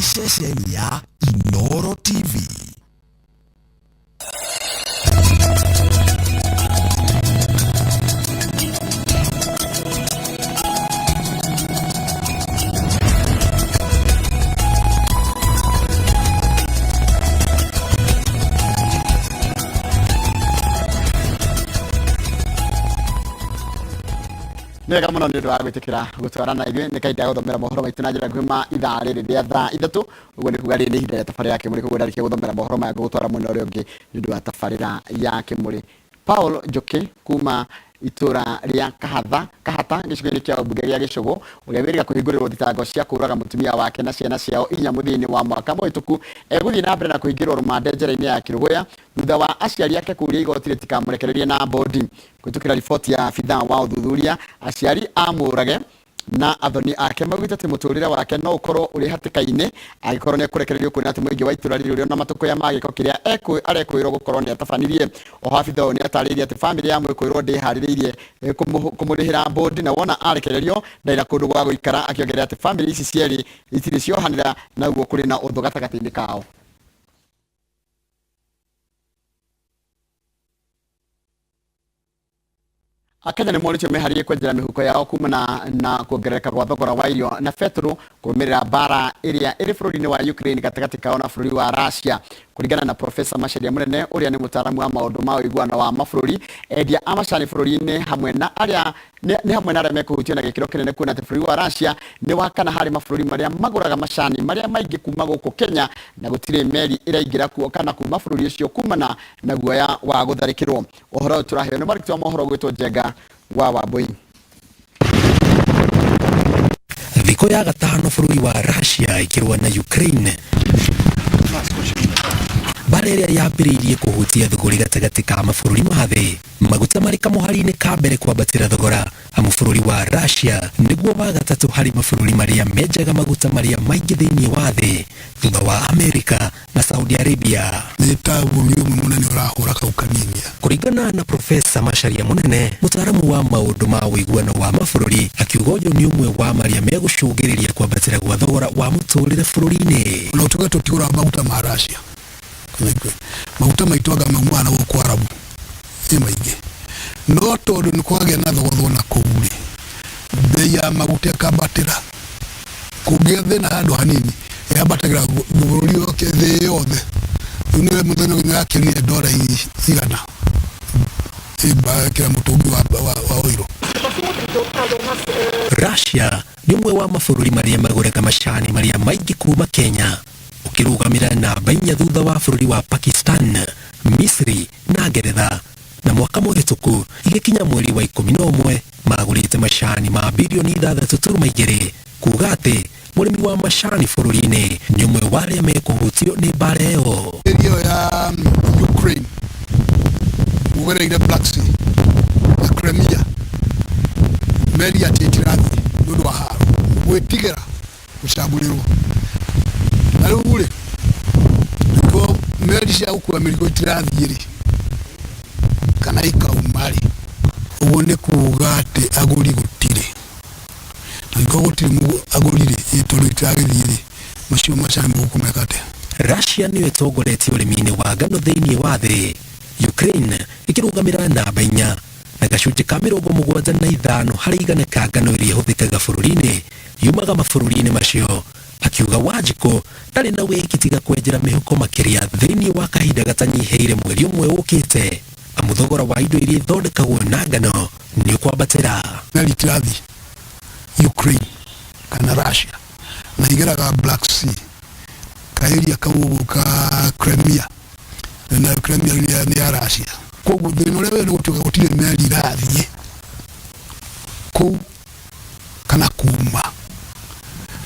nĩ ceceni ya Inooro TV. Nega muno ni ndwa gwitikira gutwarana igwe ni kaida guthomera mohoro maitu na njira ngwima ithaa riri ria thaa ithatu uguo ni kuga riri ni ihinda ria tabarira yake muri kuguo ndarikia guthomera mohoro maya gutwara mwena uria ungi ni ndu wa tabarira yake muri Paul Njoki kuma itura ria kahata gicigo-ini kia mbunge gia Gicugu uria wiriga kuhingurirwo thitango cia kuraga mutumia wake na ciana ciao inya muthini wa mwaka muhituku eguthii na mbere na kuhingirwo rumande njera-ini ya Kiruguya thutha wa aciari ake kuria igoti ritikamurekererie na bodi. Kuhitukira riboti ya abithaa wa uthuthuria aciari amurage na athoni ake maugite ati muturire wake no ukorwo uri hatikaine agikorwo ni kurekererio kuona ati muingi wa itura riri na matuko ya magiko kiria arekwirwo gukorwo ni atabanirie. O abithaa ni ataririe ati family ya mwikwirwo ndihaririirie kumurihira bodi na wona arekererio ndaira kundu gwa guikara akiongerera ati family ici cieri itiri ciohanira na uguo kuri na uthu gatagati-ini kao. Akenya ni moricho meharie kwenjera mihuko yao kumana na kuongerereka kwa thogora wa irio na petro kurumirira bara iria iri bururi-ini wa Ukraine gatagati kao na bururi wa Russia. Kuringana na Profesa Macharia Munene uria ni mutaramu wa maundu ma uiguano wa mabururi endia amacani bururi-ini hamwe na aria ni hamwe na aria mekuhutio na gikiro kinene kuona ati bururi wa Russia ni wakana hari mabururi maria maguraga macani maria maingi kuma guku Kenya na gutire meri iraingira kuo kana kuma bururi ucio kumana na guoya wa gutharikirwo. Uhoro turaheo ni marikitwa mohoro gwitwo Njenga wa Wambui. Thiko ya gatano bururi wa Russia ikirwa na Ukraine bara iria yambiriirie kuhutia thogora gatagati ka mabũrũri ma thĩ. Maguta marĩ kamuhari-inĩ ka mbere kwambatĩra thogora amu bũrũri wa Russia nĩguo wa gatatũ harĩ mabũrũri marĩa menjaga maguta marĩa maingĩ thĩinĩ wa thĩ thutha wa Amerika na Saudi Arabia. Nĩ taũni ũmwe mũnene ũrahũra kau kanini. Kũringana na Profesa Macharia Munene mũtaramu wa maũndũ ma ũiguano wa mabũrũri akiuga ũyũ nĩ ũmwe wa marĩa megũcũngĩrĩria kwambatĩra gwa thogora wa mũtũrĩre bũrũri-inĩ. Na ũtuga tũtigũra maguta ma Russia maguta maitwaga maumana gũkũ Arabu nĩ maingĩ no tondũ nĩ kwagĩa na thogotho na kũu rĩ bei ya maguta ĩkambatĩra kũngĩa thĩna handũ hanini yambatagĩra bũrũri wothe thĩ yothe. Rĩu nĩwe mũthenya ũyũ nĩrakĩonire ndora igana kila mũtũngi wa oiro. Russia nĩ ũmwe wa mabũrũri marĩa magũraga macani marĩa maingĩ kuma Kenya ukirugamira namba inya thutha wa bũrũri wa Pakistan, Misri na Ngeretha. Na mwaka mũhĩtũku igikinya mweri wa 11 magũrĩte macani ma bilioni 6.2 kuga atĩ mũrĩmi wa macani bũrũri-inĩ nĩ ũmwe wa arĩa mekũhutio nĩ mbara ĩyo. Area ya Ukraine ugereire Black Sea na Crimea meri ya Titirathi nĩũndũ wa haro gwĩtigĩra gũcambũrĩrwo. Na rĩu rĩ nĩguo meri cia gũkua mĩrigo itirathiĩ rĩ kana ikauma rĩ ũguo nĩ kuga atĩ agũri gũtirĩ na nĩguo gũtirĩ agũri rĩ tondũ itiragĩthiĩ rĩ macio macani mũgũkũmeka atĩa. Russia nĩyo ĩtongoretie ũrĩmi-inĩ wa ngano thĩinĩ wa thĩ, Ukraine ĩkĩrũgamĩrĩra namba 4 na gacunjĩ ka 75 harĩ igana ka ngano iria ihũthĩkaga bũrũri-inĩ yumaga mabũrũri-inĩ macio. Akiuga Wanjiku ndarĩ na wĩkitiga kwenjera mĩhuko makĩria thĩinĩ wa kahinda gatanyihĩire mweri ũmwe ũkĩte amu thogora wa indo iria ithondekagwo na ngano nĩ ũkwambatĩra. Meri itirathiĩ Ukraine kana Russia na igeraga Black Sea kaeria kau ka Crimea na Crimea nĩ ya Russia. Koguo thĩna ũrĩa wĩ nĩ gũtuĩka gũtirĩ meri irathiĩ kũu kana kuma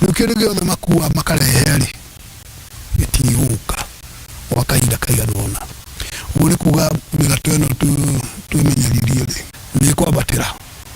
nĩkĩrĩ gĩothe makua makarehe rĩ gĩtigũka gwa kahinda kaigana ũna. Ũguo nĩ kuga mĩgato ĩno twĩmenyeririe rĩ nĩ kwambatĩra.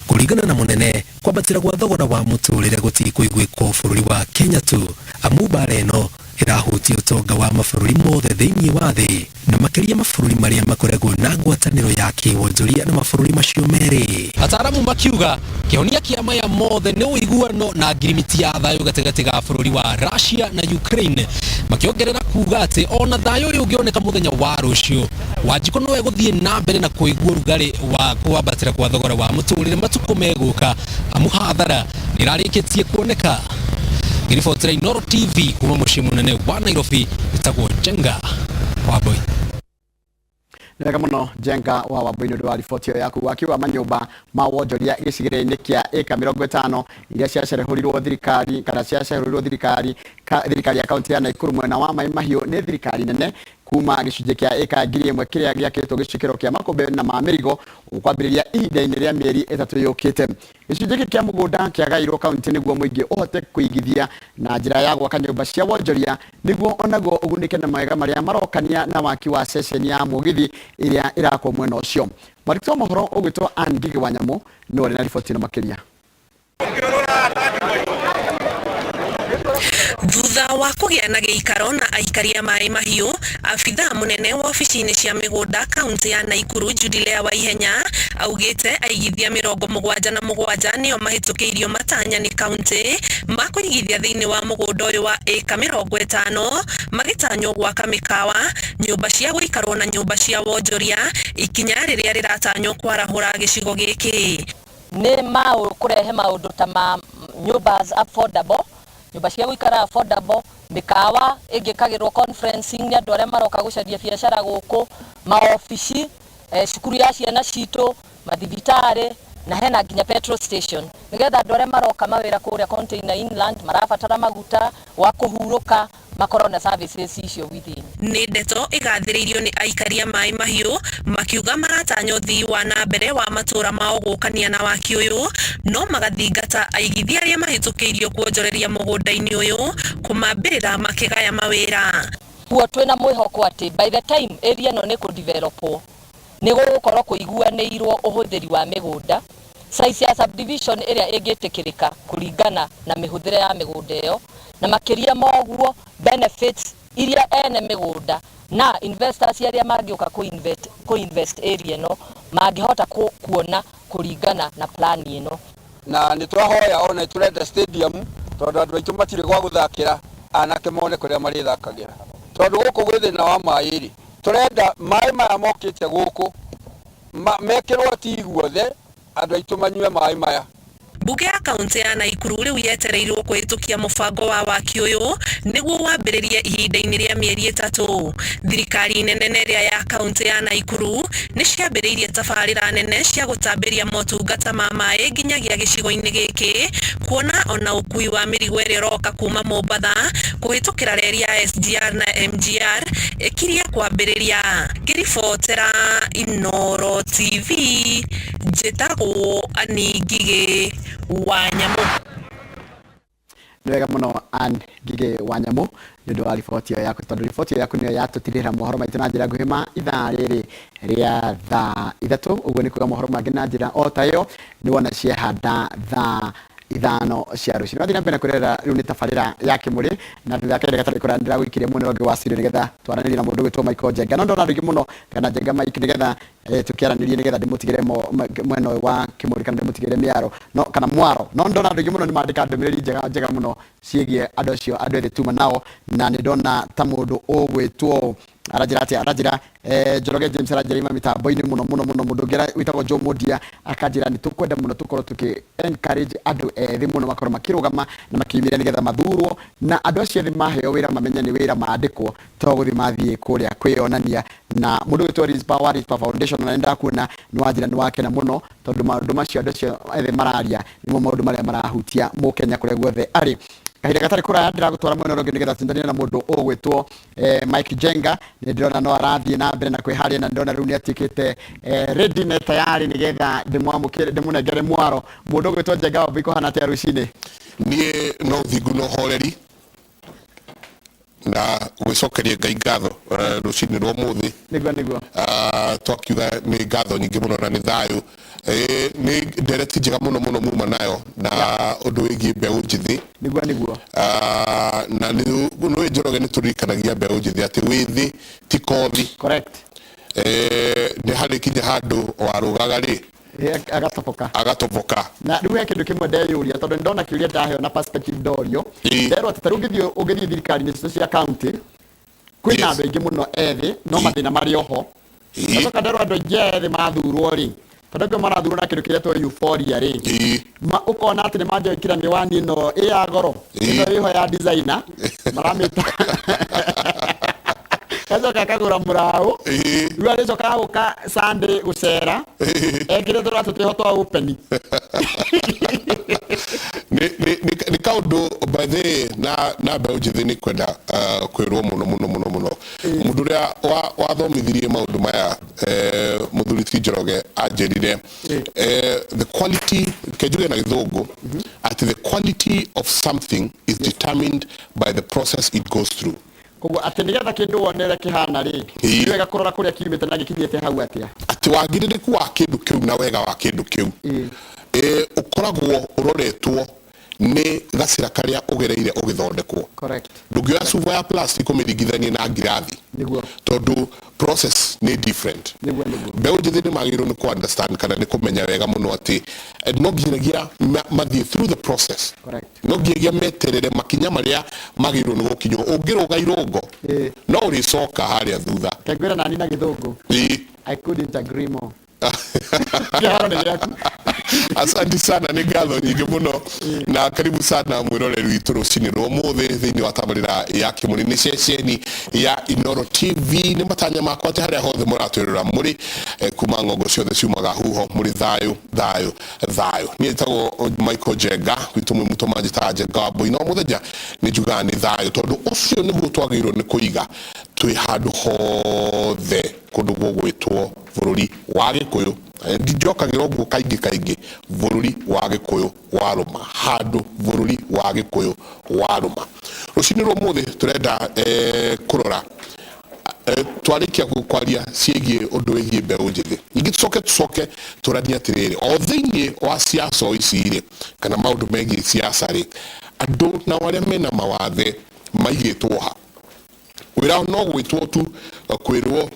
Kũringana na Munene kwambatĩra gwa thogora wa mũtũrĩre gũtikũiguĩkwo bũrũri wa Kenya tu amu mbara ĩno irahutia utonga wa mabũrũri mothe thĩinĩ wa thĩ na makĩria mabũrũri marĩa makoragwo na ngwatanĩro ya kĩwonjoria na mabũrũri macio merĩ. Ataaramu makiuga kĩhonia kĩa maya mothe nĩ ũiguano na ngirimiti ya thayũ gatagatĩ ga bũrũri wa Russia na Ukraine, makiongerera kuga atĩ ona thayũ ũyũ ũngĩoneka mũthenya wa rũciũ, Wanjikũ no egũthiĩ na mbere na kũigua ũrugarĩ wa kwambatĩra kwa thogora wa mũtũrĩre matukũ megũka, amu hathara nĩrarĩkĩtie kuoneka. Ngiribotera Inooro TV kuma mũciĩ mũnene wa Nairobi, ĩtagwo Jenga Wambui. Nega muno Jenga wa Wambui nĩ ũndũ wa riboti yaku wakiuga manyũmba ma wonjoria gĩcigĩrĩra-inĩ kĩa ĩka 50 iria ciacerehũrirwo thirikari kana ciacerehũrirwo thirikari ya kaunti ya Nakuru mwena wa Mai Mahiũ nĩ thirikari nene kuma gĩcunjĩ kĩa ĩka 1000 kĩrĩa gĩakĩtwo gĩcukĩro kĩa Makombe na Mamĩrigo kwambĩrĩria ihinda-inĩ rĩa mĩeri 3 yũkĩte. Gĩcunjĩ gĩkĩ kĩa mũgũnda kĩagaĩirwo kaunti nĩguo mũingĩ ũhote kũigithia na njĩra ya gwaka nyũmba cia wonjoria nĩguo onaguo ũgunĩke na mawega marĩa marokania na waki wa ceceni ya mũgithi ĩrĩa ĩrakwo mwena ũcio. Mwandĩki wa mohoro ũgwĩtwo Ann Ngigĩ wa Nyamũ nĩ ũrĩ na riboti ĩno makĩria. Thutha wa kũgĩa na gĩikaro na aikari a Mai Mahiũ, abitha mũnene wa ofici-inĩ cia mĩgũnda kaunti ya Nakuru Judilea Waihenya augĩte aigithia 77 nĩo mahĩtũkĩirio matanya nĩ kaunti ma kũigithia thĩinĩ wa mũgũnda ũyũ wa ĩka 50 magĩtanywo gwaka mĩkawa, nyũmba cia gũikarwo na nyũmba cia wonjoria, ikinya rĩrĩa rĩratanywo kwarahũra gĩcigo gĩkĩ. Nĩ kũrehe maũndũ ta ma nyũmba affordable, nyũmba cia gũikara affordable, mĩkawa ĩngĩkagĩrwo conferencing nĩ andũ arĩa maroka gũcaria biacara gũkũ, maofici, cukuru ya ciana citũ, mathibitarĩ na hena nginya petrol station, nĩgetha andũ arĩa maroka mawĩra kũrĩa Container Inland marabatara maguta wa kũhurũka makorwo na services icio within. Nĩ ndeto ĩgathĩrĩirio nĩ aikari a Mai Mahiũ makiuga maratanya ũthii wa na mbere wa matũra mao gũkania na waki ũyũ, no magathingata aigithia arĩa mahĩtũkĩirio kuonjoreria mũgũnda-inĩ ũyũ kũmambĩrĩra makĩgaya mawĩra. Kuo twĩna mwĩhoko atĩ by the time area ĩno nĩ kũdevelopwo nĩ gũgũkorwo kũiguanĩirwo ũhũthĩri wa mĩgũnda, size ya subdivision ĩrĩa ĩngĩtĩkĩrĩka kũringana na mĩhũthĩre ya mĩgũnda ĩyo, na makĩria moguo benefits iria ene mĩgũnda na investors arĩa mangĩũka ku-invest area ĩno mangĩhota kuona kũringana na plan ĩno. Na nĩ twahoya ona tũrenda stadium tondũ andũ aitũ matirĩ gwa gũthakĩra, anake mone kũrĩa marĩthakagĩra tondũ gũkũ gwĩ thĩna wa maĩ-rĩ, tũrenda maĩ maya mokĩte gũkũ mekĩrwo ti guothe, andũ aitũ manyue maĩ maya. Mbunge ya kaunti ya Nakuru rĩu yetereirwo kũhĩtũkia mũbango wa waki ũyũ nĩguo wambĩrĩrie ihinda-inĩ rĩa mĩeri 3. Thirikari nene ĩrĩa ya kaunti ya Nakuru nĩ ciambĩrĩirie tabarĩra nene cia gũtambĩria motungata ma maĩ nginyagia gĩcigo-inĩ gĩkĩ, kuona ona ũkui wa mĩrigo ĩrĩa ĩroka kuma Mombatha kũhĩtũkĩra reri ya SGR na MGR ĩkirie kwambĩrĩria. Ngiribotera Inooro TV, njĩtagwo Ann Ngigĩ wa Nyamũ. Nĩ wega mũno Ann Ngigĩ wa Nyamũ nĩ ũndũ wa riboti ĩyo yaku, tondũ riboti ĩyo yaku nĩyo yatũtirĩra mohoro maitũ na njĩra nguhĩ ma ithaa rĩrĩ rĩa thaa 3. Ũguo nĩ kuuga mohoro mangĩ na njĩra o ta ĩyo nĩ wona ciehanda thaa 5 cia rũciinĩ. Wathii na mbere kũrera rĩu nĩ tabarĩra ya Kĩmũrĩ na thutha wa kahinda gatarĩ kũraya ndĩragũikirie mũno ũngĩ wa studio nĩgetha twaranĩrie na mũndũ ũgwĩtwo Michael Njenga. No ndona andũ aingĩ mũno kana Njenga Mike nĩgetha tũkĩaranĩrie nĩgetha ndĩmũtigĩre mwena ũyũ wa Kĩmũrĩ kana ndĩmũtigĩre Mĩaro no kana Mwaro. No ndona andũ aingĩ mũno nĩ mandĩka ndũmĩrĩri njega mũno ciĩgiĩ andũ acio, andũ ethĩ tuma nao, na nĩ ndona ta mũndũ ũgwĩtwo arajira Njoroge James arajira mitambo-inĩ mũno mũndũ ũngĩ wĩtagwo Joe Modia akanjĩra nĩ tũkwenda mũno tũkorwo tũkĩ encourage andũ ethĩ mũno makorwo makĩrũgama na makĩumĩra nĩgetha mathurwo, na andũ acio ethĩ maheo wĩra mamenye nĩ wĩra mandĩkwo to gũthiĩ mathiĩ kũrĩa kwĩonania. Na mũndũ wĩtwo Rispa Foundation na nenda kuona nĩ wanjĩra nĩ wakena mũno tondũ maũndũ macio andũ acio ethĩ mararia nĩmo maũndũ marĩa marahutia Mũkenya kũrĩa guothe arĩ. Kahinda gatarĩ kũraya ndĩragũtwara mwena ũrĩa ũngĩ nĩgetha tũndanie na mũndũ ũgwĩtwo Mike Njenga. Nĩ ndĩrona no arathiĩ na mbere na kwĩharĩria, na ndĩrona rĩu nĩ atuĩkĩte ready na tayari nĩgetha ndĩmũnengere Mwaro. Mũndũ ũgwĩtwo Njenga wambui kũhana atĩa rũcinĩ? Niĩ no thingu no horeri na gwicokeria ngai ngatho rucini rwa muthi niguo twakiuga ni ngatho nyingi muno na ni thayu ni ndereti njega muno muma nayo na undu wigie mbeu njithi niguo na ni Njoroge ni turirikanagia mbeu njithi ati withi ti kothi correct ni hari kinya handu warugaga ri agatoboka na riu kindu kimwe ndeyuria tondu ndona kiuria ndaheo na perspective ndorio ndero ati taru ugethi thirikari-ini citu cia county kwina andu aingi muno ethi no mathina mari oho acoka ndero andu aingi ethi mathurwo ri tondu angĩ marathurwo na kindu kiria twa euphoria ri ukona ati ni manjia gwikira miwani ino ya goro ino iho ya designer maramita Kazoka kagura murao riu aricoka guka Sunday gucera ekire turatu tiho twa open ni kaundu by the na mbeu njithi ni kwenda kwirwo muno mundu uria wathomithirie maundu maya muthuri ti Njoroge anjirire the quality kejuge na githungu at the quality of something is determined by the process it goes through. Koguo ati nigetha kindu wonere kihana ri ni wega kurora kuria kiumite na gikinyite hau atia ati wagiririku wa kindu kiu na wega wa kindu kiu ukoragwo uroretwo ni gacira karia ugereire ugithondekwo correct ndungioya cuba ya plastic umirigithanie na ngirathi niguo tondu process ni different niguo mbeu njithi ni magirwo ni ku understand kana ni kumenya wega muno ati no ngiragia mathie through the process correct no ngiragia meterere makinya maria magirwo ni gukinywo ungiruga irongo no uricoka haria thutha kengwira nani na githungu I couldn't agree more Asante sana ni ngatho nyingi muno na karibu sana mwiroreri witu rucini rwa muthi thiini wa tabarira ya kimuri ni ceceni ya Inooro TV ni matanya makwa ati haria hothe muratwirira muri kuma ngongo ciothe ciumaga huho muri thayu ni tago Michael Jenga witu mwe mutomaji ta Jenga boy no muthenya ni juga ni thayu tondu ucio ni gutwagirwo ni kuiga twi handu hothe kundu gwitwo bururi wa Gikuyu ndijokagirwo guo kaingi bururi wa Gikuyu waruma handu bururi wa Gikuyu waruma rucini rwa muthi turenda kurora twarikia kwaria ciegie undu wigie mbeu njithi ingi tucoke turania atiriri o thiini wa siasa ici kana maundu megie siasa ri andu na waria mena mawathe maigitwo ha wira no gwitwo tu kwirwo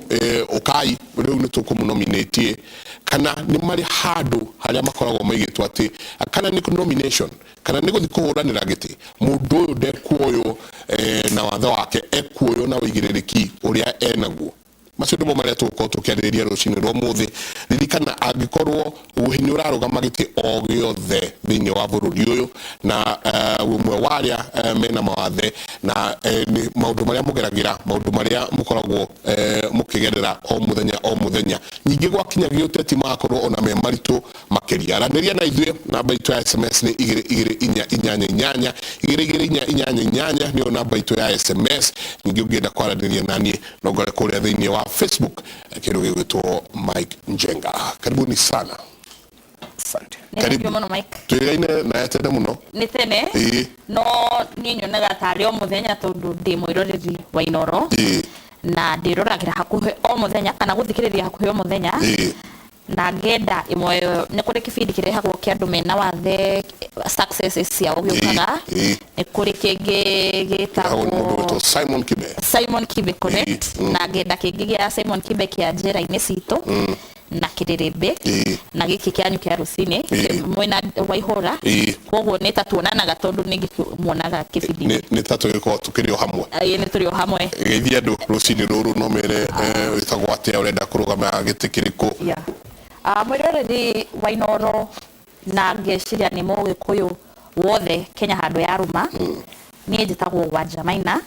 ukai riu ni tukumunominate kana ni mari handu haria makoragwo maigitwo ati kana ni nomination kana ni guthi kuhuranira giti mundu uyu ndekuoyo na watho wake ekuoyo na wigiririki uria enaguo macio ndimo maria tuko tukiarĩrĩria rucini rwa muthi ririkana angikorwo uhinyi urarugama giti o giothe thiini wa bururi uyu na umwe waria mena mawathe na ni maundu maria mugeragira maundu maria mukoragwo mukigerera o muthenya nyingi gwakinya uteti makorwo ona me maritu makiria araniria na ithuĩ namba itu ya SMS ni 224 ndio namba itu ya SMS nyingi ungienda kwaraniria nani no ngore kuria thiini wa Facebook kindu gigwitwo Mike Njenga karibuni sana asante karibu muno Mike tuiraine na yatenda muno ni tene no ni nyonaga tari o muthenya tondu ndi mwiroreri wa Inooro na ndiroragira hakuhe o muthenya kana guthikiriria hakuhe o muthenya na ngenda imwe ni kuri kibindi kirehagwo kia andu mena wathe successes cia ugiukaga ni kuri kingi gitagwo Simon Kibe Connect na ngenda kingi gia Simon Kibe kia njira-ini citu na Kiririmbi na giki kianyu kia rucini mwena Waihura koguo ni tatuonanaga tondu ni muonaga kibindi ni tatu giko tukirio hamwe ni turio hamwe geithia andu rucini ruru no mere witagwo atia urenda kurugama giti kiriku mwiroreri wa Inooro na ngeciria ni Mugikuyu wothe Kenya handu ya ruma ni njitagwo Wanja Maina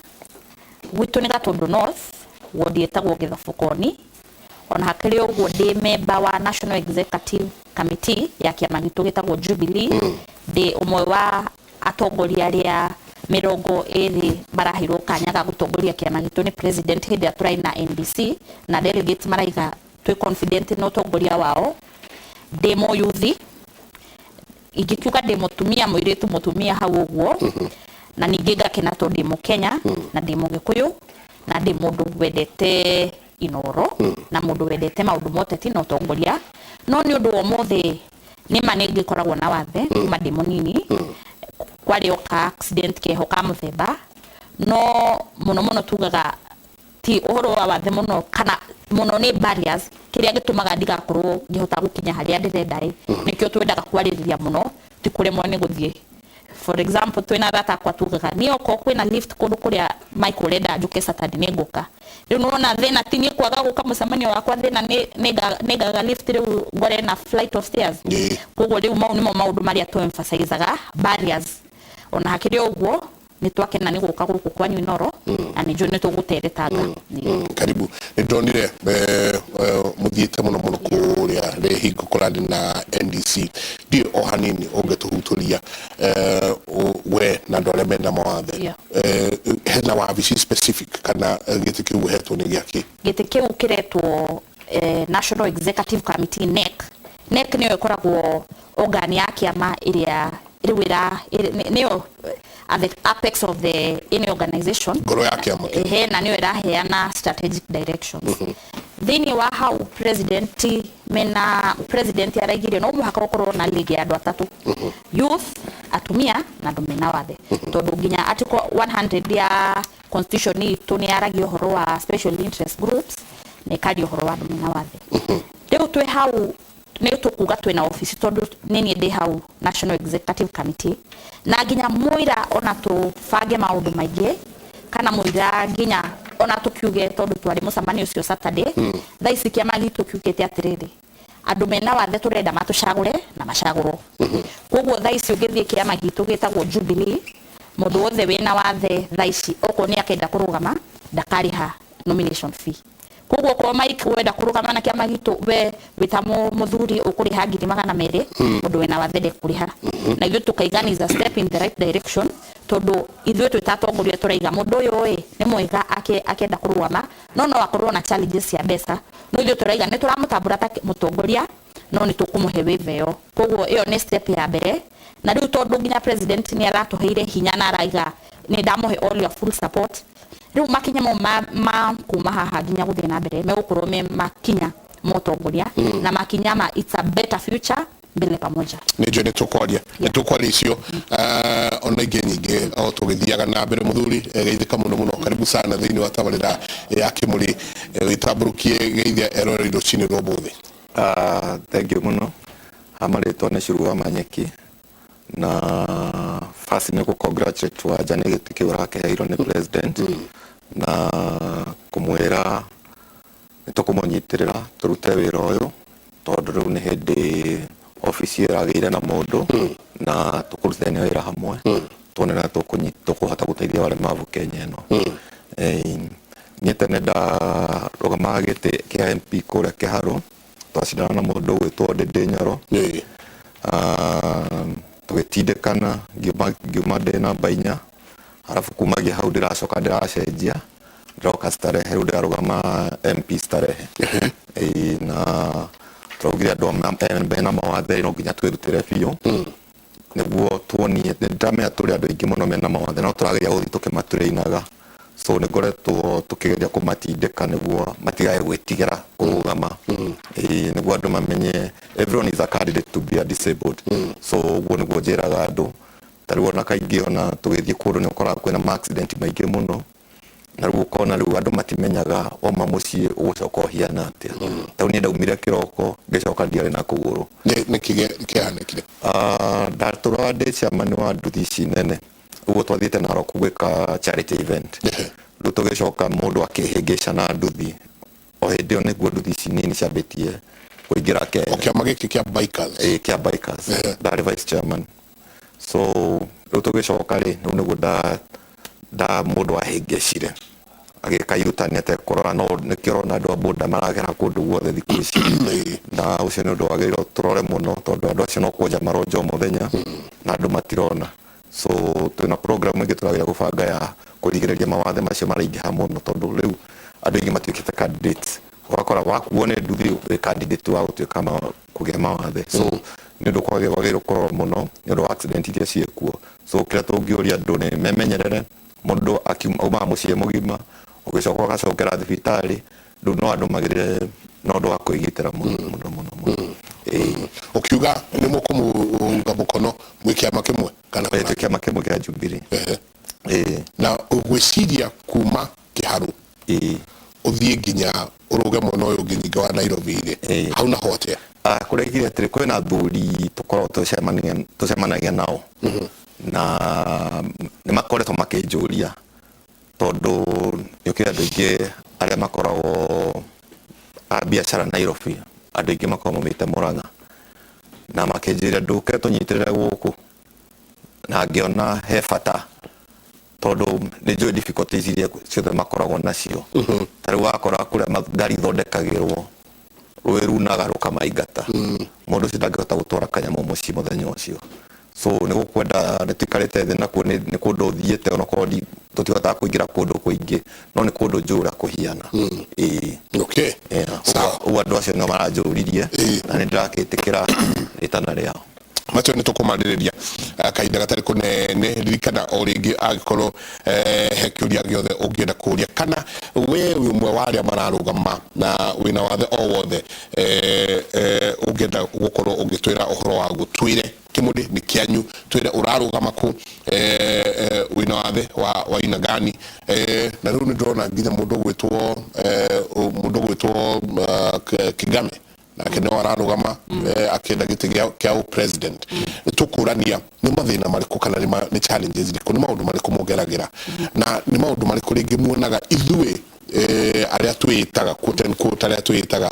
gwitu ni Gatundu North wodi etagwo Githafukoni ona hakiri uguo ndi member wa National Executive Committee ya kiama gitu gitagwo Jubilee ndi umwe wa atongoria aria mirongo iri marahirwo kanya ga gutongoria kiama gitu ni president hindi aturai na NDC na delegate maraiga twi confident no tongoria wao demo yuthi igikiuka demo tumia muiritu mutumia hau uguo na ningĩ ngakena tondũ ndĩ Mũkenya na ndĩ Mũgĩkũyũ na ndĩ mũndũ wendete Inooro na mũndũ wendete maũndũ ma ũteti na ũtongoria, no nĩ ũndũ wa ũmũthĩ nĩma nĩngĩkoragwo na wathe kuma ndĩ mũnini, kwarĩ oka accident keho ka mũthemba, no mũno tugaga ti ũhoro wa wathe mũno kana mũno nĩ barriers kĩrĩa gĩtũmaga ndigakorwo ngĩhota gũkinya harĩa ndĩrenda nĩkĩo twendaga kwarĩrĩria mũno ti kũremwo nĩ gũthiĩ. For example, twina rata kwa tugaga ni oko kwina lift kundu kuria Michael renda njuke Saturday ni nguka riu nona thina ti ni kwaga guka mucemanio wakwa thina ni gaga lift riu ngore na flight of stairs koguo riu mau nimo maundu maria tu emphasizeaga barriers ona hakiri uguo ni twakena ni guka guku kwanyu Inooro na ni njone tuguteretanga karibu ni ndonire muthiite muno kuria rehingo kurani na NDC ndio o hanini ungetuhuturia we na ndore mena mawathe hena wabici specific kana giti kiu hetwo ni giaki giti kiu kiretwo National Executive Committee NEC niyo ikoragwo organ ya kiama iria iriwira niyo at the apex of the any organization goro ya kiama na niyo iraheana strategic directions thini wa how president araigire no muhaka ukorwo na league ya andu atatu youth atumia na andu mena wathe tondu nginya article 100 ya constitution itu ni aragi uhoro wa special interest groups ne kari uhoro wa andu mena wathe riu twe how ni tukuga twina office tondu nini ndi hau National Executive Committee na nginya muira ona tufange maundu maingi kana muira nginya ona tukiuge tondu twari mucemanio ucio Saturday thaici kiama gitu kiugete atiriri andu mena wathe turenda matucagure na macaguro koguo thaici ungithie kiama gitu gitagwo Jubilee mundu wothe wina wathe thaici oko ni akenda kurugama ndakariha nomination fee koguo kwa Mike wenda kurugama na kiama gitu we witamo muthuri ukuriha ngiri 200 mundu wina wathe ndekuriha na ithu tukaigani is a step in the right direction tondu ithuĩ twĩtatongoria tũraiga mũndũ ũyũ nĩ mwega akenda kũrũgama no akorwo na challenges cia mbeca no ithuĩ tũraiga nĩ tũramũtambũra ta mũtongoria no nĩ tũkũmũhe wĩva ĩyo koguo ĩyo nĩ step ya mbere na rĩu tondu nginya president nĩ aratũheire hinya na araiga nĩ ndamũhe all your full support rĩu makinya ma kuma haha nginya gũthiĩ na mbere megũkorwo me makinya mũtongoria na makinya ma it's a better future mbele pamoja nejo netukwaria icio ona ingi nyingi o tugithiaga na mbere muthuri geithika muno karibu sana thiini wa tabarira ya Kimuri witamburukie geithia erore rucini rwa muthi thank you muno amaritwo ni Shirũ wa Manyeki na first ni ku congratulate wa jani gitiki urakeheirwo ni president na kumwira nitukumunyitirira turute wira uyu tondu riu ni hindi ofisi iragire na mundu na tukurutithania wira hamwe tuonera tukuhota guteithia wale mavu Kenya ino ni tene ndarugamaga giti kia MP kuria Kiharu twacindana na mundu witwo Ndindi Nyoro tugitindikana ngiuma ndi namba 4 arafu kumagia hau ndiracoka ndiracenjia ndoka Starehe riu ndirarugama MP Starehe na turaugire andu mena mawathe no nginya twirutire biũ niguo tuonie ndamenya turi andu aingi muno mena mawathe no turageria guthii tukimaturainaga so nĩ ngoretwo tukigeria kumatindĩka niguo matigae gwĩtigĩra kũrũgama niguo andũ mamenye everyone is a candidate to be a disabled so ũguo niguo njĩraga andũ tarĩu ona kaingĩ ona tũgĩthiĩ kũndũ nĩ ũkoraga kwĩna accident maingĩ mũno na rĩu ũkona rĩu andũ matimenyaga oma mũciĩ ũgũcoka ũhiana atĩa tarĩu niĩ ndaumire kĩroko ngĩcoka ndiarĩ na kũgũrũ nĩ kĩhanĩkire ndatũraga ndĩ chairman wa nduthi ici nene ugo twathiĩte Narok gwĩka charity event rĩu tũgĩcoka mũndũ akĩhĩngĩca na nduthi o hĩndĩ ĩyo nĩguo nduthi ici nini ciambĩtie kũingĩra Kenya kĩama gĩkĩ kĩa bikers ndarĩ vice chairman so rĩu tũgĩcoka rĩ rĩu nĩguo mũndũ ahĩngĩcire agĩka yutani atekũrora no nĩkĩo ũrona andũ a boda maragera kũndũ guothe thikũ ici na ũcio nĩ ũndũ wagĩrĩirwo tũrore mũno tondũ andũ acio no kwonja maronja o mũthenya na andũ matirona so twina program ĩngĩ tũrageria gũbanga ya kũrigĩrĩria mawathe macio maraingĩha mũno tondũ rĩu andũ aingĩ matuĩkĩte candidates ũgakora wakuo nĩ nduthi wĩ candidate wa gũtuĩka kũgĩa mawathe so nä ndå kwagä kå muno nä ndå wa accident iria ciäkuo so kä rä a tå ngä å ria andå nä memenyerere må ndå aumaga må ciä må gima å gä coka å gacokera thibitarä rä u no andå magä rä re no ndå wa kwä gitä ra må no å kiuga nä må kå må nga må kono mwä kä ama kä mwe kana twä kä ama kä mwe kä a Jubilee na å gwä ciria kuma kä harå å thiä nginya å rå ge mwena å yå å ngä nyingä wa Nairobi rä hau naho atä kå regire atä rä kwä na thuri tå koragwo tå cemanagia nao na nä makoretwo makä njå ria tondå nä å kä andå aingä arä a makoragwo a biacara Nairobi andå aingä makoragwo maumä te Murang'a na makä njä ria ndå ke tå nyitä rä re gå kå na ngä ona he bata tondå nä njå difficulties iria ciothe makoragwo nacio tarä u wakora kå rä a ngari ithondekagä rwo rå ä runaga rå kamaingata må ndå å cio ndangä hota gå twara kanyamå må ciä må thenya å cio so nä gå kwenda nä tå ikarä te thä nakuo nä kå ndå å thiä te onakorwo tå tihotaga kå ingä ra kå ndå kå ingä no nä kå ndå njå ra kå hiana å andå acio no maranjå ririe na nä ndä rakä tä kä ra rä tana rä ao macio nä tå kå marä rä ria kahinda gatarä kå nene ririkana o rä ngä angä korwo he kä å ria gä othe å ngä enda kå ria kana we wä mwe wa arä a mararå gama na wä na wathe o wothe å ngä enda gå korwo å ngä twä ra å horo wa gå twä re kä må ndä nä kä anyu twä re å rarå gama kå wä na wathe wa ina gani na rä u nä ndä rona nginya må ndå gwä two Kigame nake no ararugama akenda gĩtĩ kĩa president nĩ tũkũrania nĩ mathĩna marĩkũ kana nĩ challenges irĩkũ nĩ maũndũ marĩkũ mongeragĩra na nĩ maũndũ marĩkũ rĩngĩ muonaga ithuĩ arĩa twĩtaga arĩa twĩtaga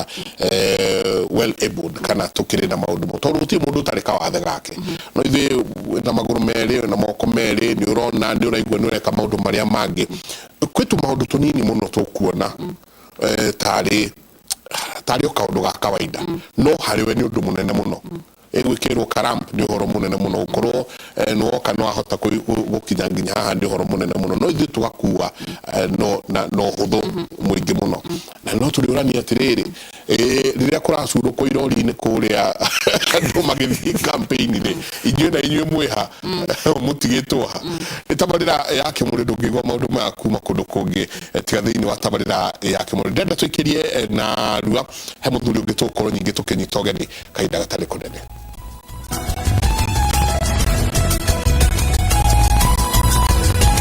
well abled kana tũkĩrĩ na maũndũ mo tondũ gũtirĩ mũndũ ũtarĩ kawathe gake no ithuĩ na magũrũ merĩ na moko merĩ nĩ ũrona nĩ ũraigua nĩ ũreka maũndũ marĩa mangĩ kwĩtu maũndũ tũnini mũno tũkuona tarĩ o kaũndũ ga kawaida no harĩ we nĩ ũndũ mũnene mũno gwĩkĩrwo karam nĩ ũhoro mũnene mũno gũkorwo nĩ woka no ahota gũkinya nginya haha nĩ ũhoro mũnene mũno no ithuĩ tũgakua no ũhũthũ mũingĩ mũno na no tũrĩũrania atĩrĩrĩ rĩrĩa kũracurũkwo irori-inĩ kũrĩa andũ magĩthiĩ campaign-inĩ inyuĩ na inyuĩ mwĩha mũtigĩtwo ha nĩ tabarĩra ya Kĩmũrĩ ndũngĩigua maũndũ maya kuma kũndũ kũngĩ tiga thĩinĩ wa tabarĩra ya Kĩmũrĩ ndĩrenda tũikĩrie na rua he mũthuri ũngĩ tũgũkorwo ningĩ tũkĩnyita ũgeni kahinda gatarĩ kũnene.